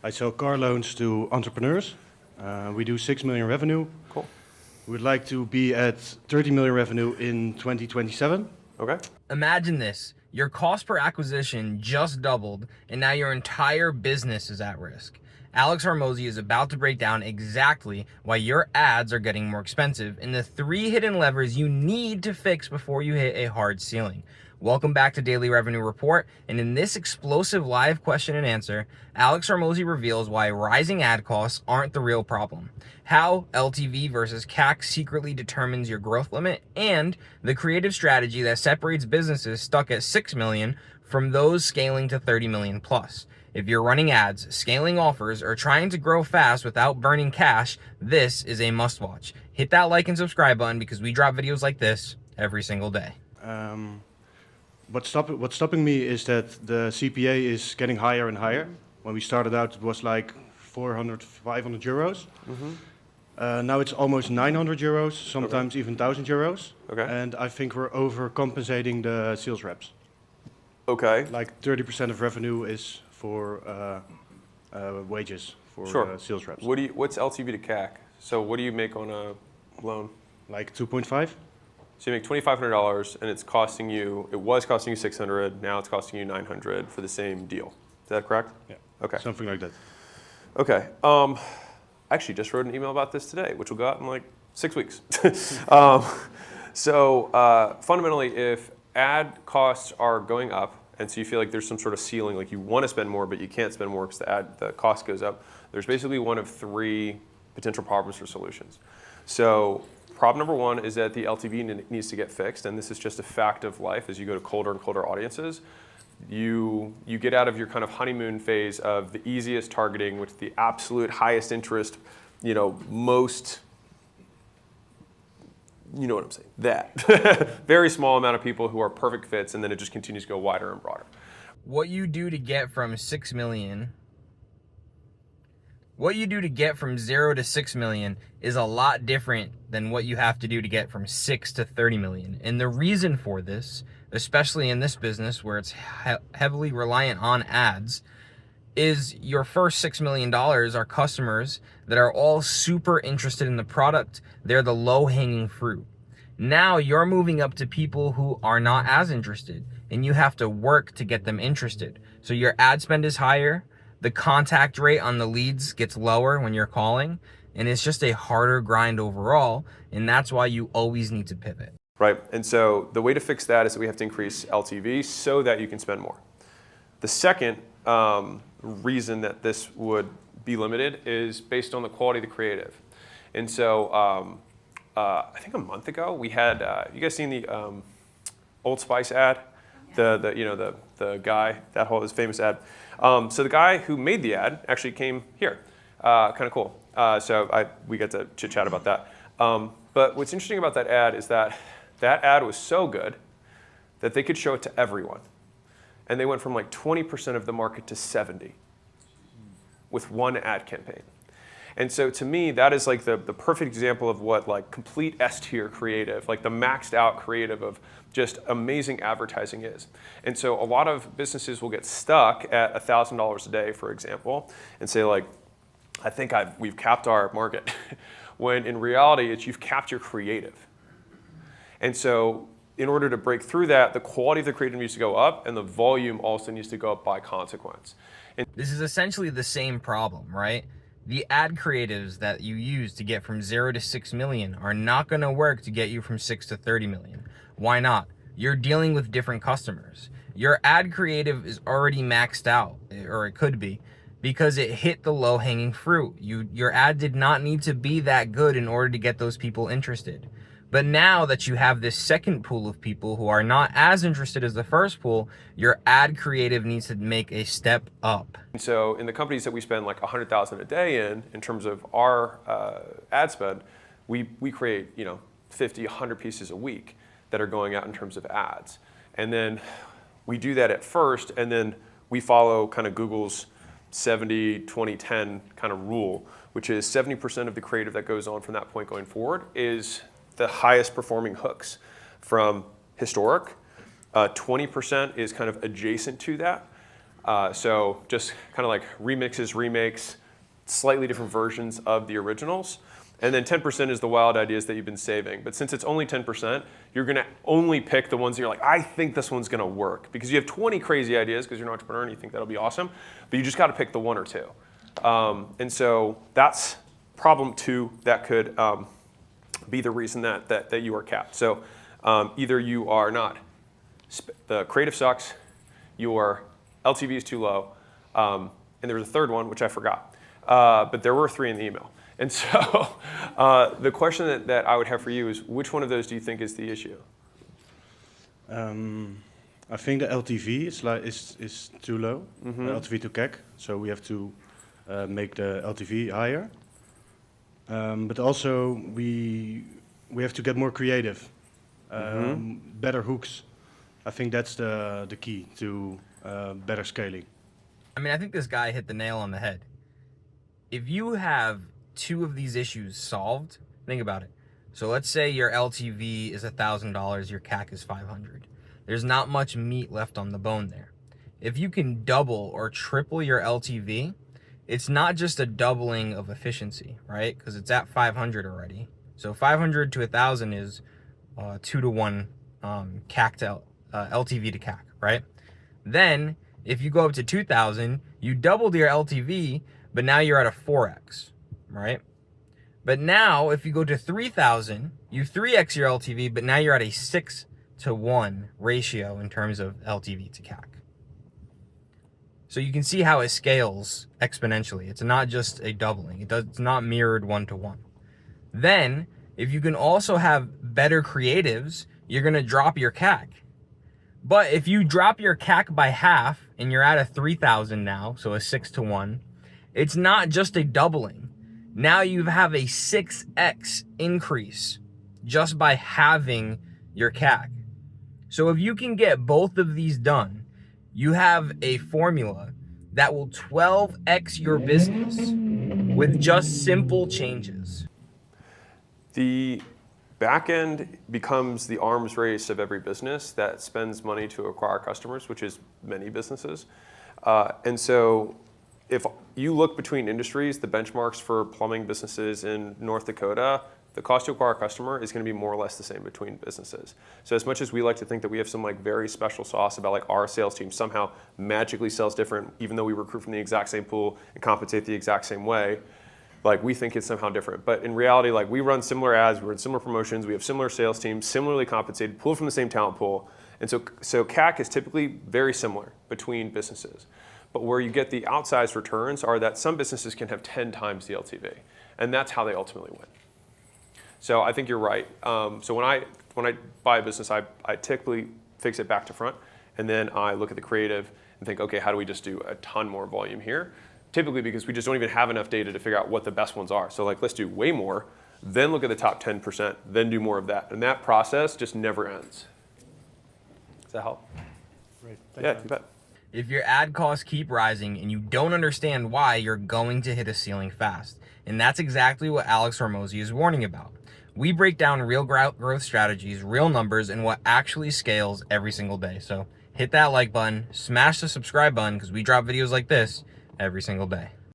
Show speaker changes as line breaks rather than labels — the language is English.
I sell car loans to entrepreneurs. We do 6 million revenue.
Cool.
We'd like to be at 30 million revenue in 2027.
Okay.
Imagine this. Your cost per acquisition just doubled, and now your entire business is at risk. Alex Hormozi is about to break down exactly why your ads are getting more expensive and the 3 hidden levers you need to fix before you hit a hard ceiling. Welcome back to Daily Revenue Report, and in this explosive live question and answer, Alex Hormozi reveals why rising ad costs aren't the real problem, how LTV versus CAC secretly determines your growth limit, and the creative strategy that separates businesses stuck at 6 million from those scaling to 30 million plus. If you're running ads, scaling offers, or trying to grow fast without burning cash, this is a must-watch. Hit that like and subscribe button because we drop videos like this every single day.
What's stopping me is that the CPA is getting higher and higher. When we started out, it was like 400, 500 euros. Now it's almost 900 euros, sometimes even 1,000 euros.
Okay.
And I think we're overcompensating the sales reps.
Okay.
Like 30% of revenue is for wages for sales reps.
What's LTV to CAC? So what do you make on a loan?
Like 2.5?
So you make $2,500 and it was costing you 600, now it's costing you 900 for the same deal. Is that correct?
Yeah.
Okay.
Something like that.
Okay. Actually just wrote an email about this today, which will go out in like 6 weeks. Fundamentally, if ad costs are going up, and so you feel like there's some sort of ceiling, like you want to spend more, but you can't spend more because the cost goes up, there's basically one of 3 potential problems or solutions. So problem number 1 is that the LTV needs to get fixed, and this is just a fact of life as you go to colder and colder audiences. You get out of your kind of honeymoon phase of the easiest targeting, which the absolute highest interest, most, you know what I'm saying, that. Very small amount of people who are perfect fits, and then it just continues to go wider and broader.
What you do to get from 6 million, what you do to get from 0 to 6 million is a lot different than what you have to do to get from 6 to 30 million. And the reason for this, especially in this business where it's heavily reliant on ads, is your first $6 million are customers that are all super interested in the product. They're the low-hanging fruit. Now you're moving up to people who are not as interested, and you have to work to get them interested. So your ad spend is higher, the contact rate on the leads gets lower when you're calling, and it's just a harder grind overall, and that's why you always need to pivot.
Right, and so the way to fix that is that we have to increase LTV so that you can spend more. The second reason that this would be limited is based on the quality of the creative. And so I think a month ago we had, you guys seen the Old Spice ad? The guy, that whole his famous ad. So the guy who made the ad actually came here. Kind of cool. So we got to chit chat about that. But what's interesting about that ad is that ad was so good that they could show it to everyone. And they went from like 20% of the market to 70 with one ad campaign. And so to me, that is like the perfect example of what like complete S-tier creative, like the maxed out creative of just amazing advertising is. And so a lot of businesses will get stuck at $1,000 a day, for example, and say like, I think we've capped our market. When in reality, it's you've capped your creative. And so in order to break through that, the quality of the creative needs to go up and the volume also needs to go up by consequence. And
this is essentially the same problem, right? The ad creatives that you use to get from 0 to 6 million are not going to work to get you from 6 to 30 million. Why not? You're dealing with different customers. Your ad creative is already maxed out, or it could be, because it hit the low-hanging fruit. Your ad did not need to be that good in order to get those people interested. But now that you have this second pool of people who are not as interested as the first pool, your ad creative needs to make a step up.
And so in the companies that we spend like 100,000 a day in terms of our ad spend, we create 50, 100 pieces a week that are going out in terms of ads. And then we do that at first, and then we follow kind of Google's 70, 20, 10 kind of rule, which is 70% of the creative that goes on from that point going forward is the highest performing hooks from historic. 20% is kind of adjacent to that. So just kind of like remixes, remakes, slightly different versions of the originals. And then 10% is the wild ideas that you've been saving. But since it's only 10%, you're going to only pick the ones that you're like, I think this one's going to work. Because you have 20 crazy ideas because you're an entrepreneur and you think that'll be awesome. But you just got to pick the one or two. And so that's problem 2 that could be the reason that you are capped. So either you are not, the creative sucks, your LTV is too low, and there was a third one, which I forgot. But there were 3 in the email. And so the question that I would have for you is, which one of those do you think is the issue?
I think the LTV is too low, LTV to CAC. So we have to make the LTV higher. But also we have to get more creative, better hooks. I think that's the key to better scaling.
I mean, I think this guy hit the nail on the head. If you have 2 of these issues solved, think about it. So let's say your LTV is $1,000, your CAC is 500. There's not much meat left on the bone there. If you can double or triple your LTV, it's not just a doubling of efficiency, right? Because it's at 500 already. So 500 to 1,000 is 2 to 1 CAC to LTV to CAC, right? Then if you go up to 2,000, you doubled your LTV, but now you're at a 4x, right? But now if you go to 3,000, you 3x your LTV, but now you're at a 6 to 1 ratio in terms of LTV to CAC. So you can see how it scales exponentially. It's not just a doubling. It's not mirrored 1 to 1. Then if you can also have better creatives, you're going to drop your CAC. But if you drop your CAC by half and you're at a 3,000 now, so a 6 to 1, it's not just a doubling. Now you have a 6x increase just by having your CAC. So if you can get both of these done, you have a formula that will 12x your business with just simple changes.
The backend becomes the arms race of every business that spends money to acquire customers, which is many businesses. And so if you look between industries, the benchmarks for plumbing businesses in North Dakota, the cost to acquire a customer is going to be more or less the same between businesses. So as much as we like to think that we have some like very special sauce about like our sales team somehow magically sells different, even though we recruit from the exact same pool and compensate the exact same way, like we think it's somehow different. But in reality, like we run similar ads, we run similar promotions, we have similar sales teams, similarly compensated, pulled from the same talent pool. And so CAC is typically very similar between businesses. But where you get the outsized returns are that some businesses can have 10 times the LTV. And that's how they ultimately win. So I think you're right. So when I buy a business, I typically fix it back to front. And then I look at the creative and think, okay, how do we just do a ton more volume here? Typically because we just don't even have enough data to figure out what the best ones are. So like, let's do way more, then look at the top 10%, then do more of that. And that process just never ends. Does that help?
Great.
Yeah, you bet.
If your ad costs keep rising and you don't understand why, you're going to hit a ceiling fast. And that's exactly what Alex Hormozi is warning about. We break down real growth strategies, real numbers, and what actually scales every single day. So hit that like button, smash the subscribe button, because we drop videos like this every single day.